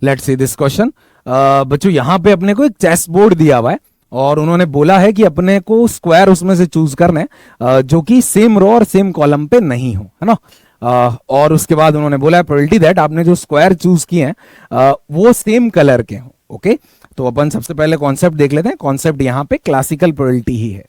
Let's see this question. बच्चों यहाँ पे अपने को एक चेस बोर्ड दिया हुआ है और उन्होंने बोला है कि अपने को स्क्वायर उसमें से चूज करना है जो कि सेम रो और सेम कॉलम पे नहीं हो, है ना। और उसके बाद उन्होंने बोला है प्रोबेबिलिटी दैट आपने जो स्क्वायर चूज किए हैं वो सेम कलर के हो। ओके, तो अपन सबसे पहले कॉन्सेप्ट देख लेते हैं। कॉन्सेप्ट यहाँ पे क्लासिकल प्रोबेबिलिटी ही है।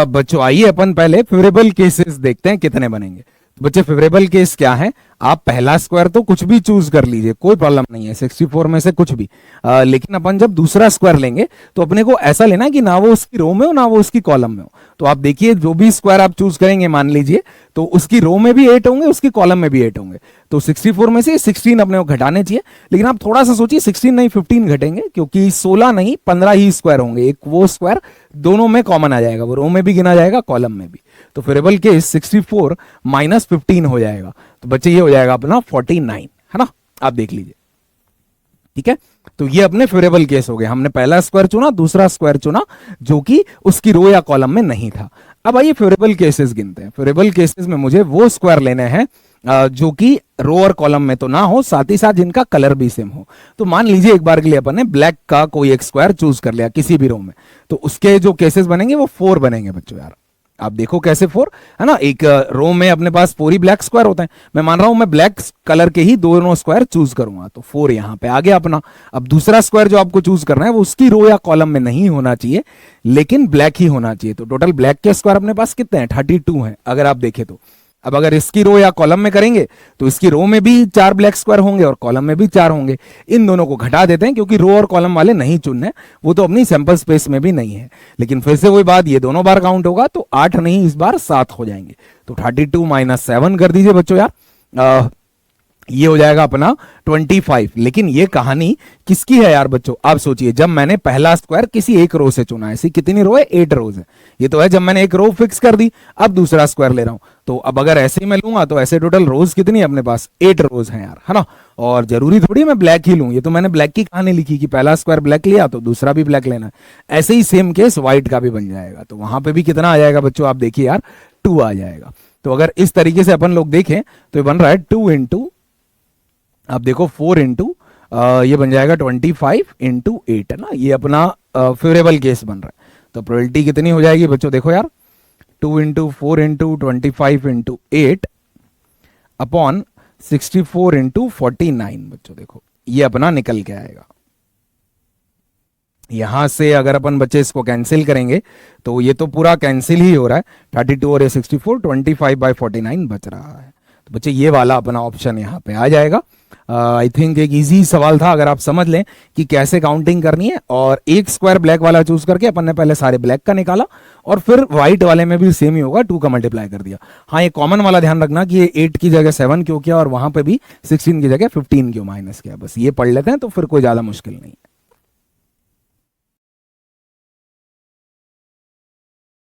बच्चों आइए अपन पहले फेवरेबल केसेस देखते हैं कितने बनेंगे। तो बच्चे फेवरेबल केस क्या है, आप पहला स्क्वायर तो कुछ भी चूज कर लीजिए, कोई प्रॉब्लम नहीं है, 64 में से कुछ भी। लेकिन अपन जब दूसरा स्क्वायर लेंगे तो अपने को ऐसा लेना है कि ना वो उसकी रो में हो ना वो उसकी कॉलम में हो। तो आप देखिए जो भी स्क्वायर आप चूज करेंगे मान लीजिए तो उसकी रो में भी 8 होंगे, उसकी कॉलम में भी 8 होंगे। तो 64 में से 16 अपने को घटाने चाहिए। लेकिन आप थोड़ा सा सोचिए, 16 नहीं 15 घटेंगे, क्योंकि 16 नहीं 15 ही स्क्वायर होंगे। एक वो स्क्वायर दोनों में कॉमन आ जाएगा, वो रो में भी गिना जाएगा कॉलम में भी। तो फेवरेबल केस 64 माइनस 15 हो जाएगा। तो बच्चे ये हो जाएगा अपना 49, है ना। आप देख लीजिए, ठीक है। तो ये अपने फेवरेबल केस हो गए। हमने पहला स्क्वायर चुना, दूसरा स्क्वायर चुना जो कि उसकी रो या कॉलम में नहीं था। अब आइए फेवरेबल केसेस गिनते हैं। फेवरेबल केसेस में मुझे वो स्क्वायर लेने हैं जो कि रो और कॉलम में तो ना हो, साथ ही साथ जिनका कलर भी सेम हो। तो मान लीजिए एक बार के लिए अपन ने ब्लैक का कोई एक स्क्वायर चूज कर लिया किसी भी रो में, तो उसके जो केसेस बनेंगे वो 4 बनेंगे बच्चों। यार आप देखो कैसे 4, है ना। एक रो में अपने पास 4 ही ब्लैक स्क्वायर होते हैं। मैं मान रहा हूं मैं ब्लैक कलर के ही दोनों स्क्वायर चूज करूंगा, तो 4 यहां पे आ गया अपना। अब दूसरा स्क्वायर जो आपको चूज करना है वो उसकी रो या कॉलम में नहीं होना चाहिए, लेकिन ब्लैक ही होना चाहिए। तो टोटल ब्लैक के स्क्वायर अपने पास कितने हैं, 32 हैं अगर आप देखें तो। अब अगर इसकी रो या कॉलम में करेंगे तो इसकी रो में भी 4 ब्लैक स्क्वायर होंगे और कॉलम में भी 4 होंगे। इन दोनों को घटा देते हैं क्योंकि रो और कॉलम वाले नहीं चुनने, वो तो अपनी सैंपल स्पेस में भी नहीं है। लेकिन फिर से वही बात, ये दोनों बार काउंट होगा तो 8 नहीं इस बार 7 हो जाएंगे। तो 32 माइनस 7 कर दीजिए बच्चों। यार ये हो जाएगा अपना 25। लेकिन ये कहानी किसकी है यार बच्चों, आप सोचिए। जब मैंने पहला स्क्वायर किसी एक रो से चुना है, ऐसी कितनी रो है, 8 रोज है। ये तो है जब मैंने एक रो फिक्स कर दी, अब दूसरा स्क्वायर ले रहा हूं। तो अब अगर ऐसे ही मैं लूंगा तो ऐसे टोटल रोज कितनी है अपने पास, 8 रोज हैं यार, है ना। और जरूरी थोड़ी मैं ब्लैक ही लूं, ये तो मैंने ब्लैक की कहानी लिखी कि पहला स्क्वायर ब्लैक लिया तो दूसरा भी ब्लैक लेना है। ऐसे ही सेम केस व्हाइट का भी बन जाएगा। तो वहां पे भी कितना आ जाएगा बच्चों, आप देखिए यार 2 आ जाएगा। तो अगर इस तरीके से अपन लोग देखें तो ये बन रहा है 2 इंटू, आप देखो 4 इंटू ये बन जाएगा 25 इंटू 8, है ना। ये अपना फेवरेबल केस बन रहा है। तो प्रोबेबिलिटी कितनी हो जाएगी बच्चों, देखो यार 2 into 4 into 25 into 8 upon 64 into 49। बच्चों देखो ये अपना निकल के आएगा। यहां से अगर अपन बच्चे इसको कैंसिल करेंगे तो ये तो पूरा कैंसिल ही हो रहा है। 32 और ये 64, 25/49 बच रहा है। तो बच्चे ये वाला अपना ऑप्शन यहाँ पे आ जाएगा। आई थिंक एक इजी सवाल था, अगर आप समझ लें कि कैसे काउंटिंग करनी है। और एक स्क्वायर ब्लैक वाला चूज करके अपन ने पहले सारे ब्लैक का निकाला और फिर व्हाइट वाले में भी सेम ही होगा, 2 का मल्टीप्लाई कर दिया। हाँ ये कॉमन वाला ध्यान रखना कि ये 8 की जगह 7 क्यों किया और वहां पे भी 16 की जगह 15 क्यों माइनस किया। बस ये पढ़ लेते हैं तो फिर कोई ज्यादा मुश्किल नहीं है।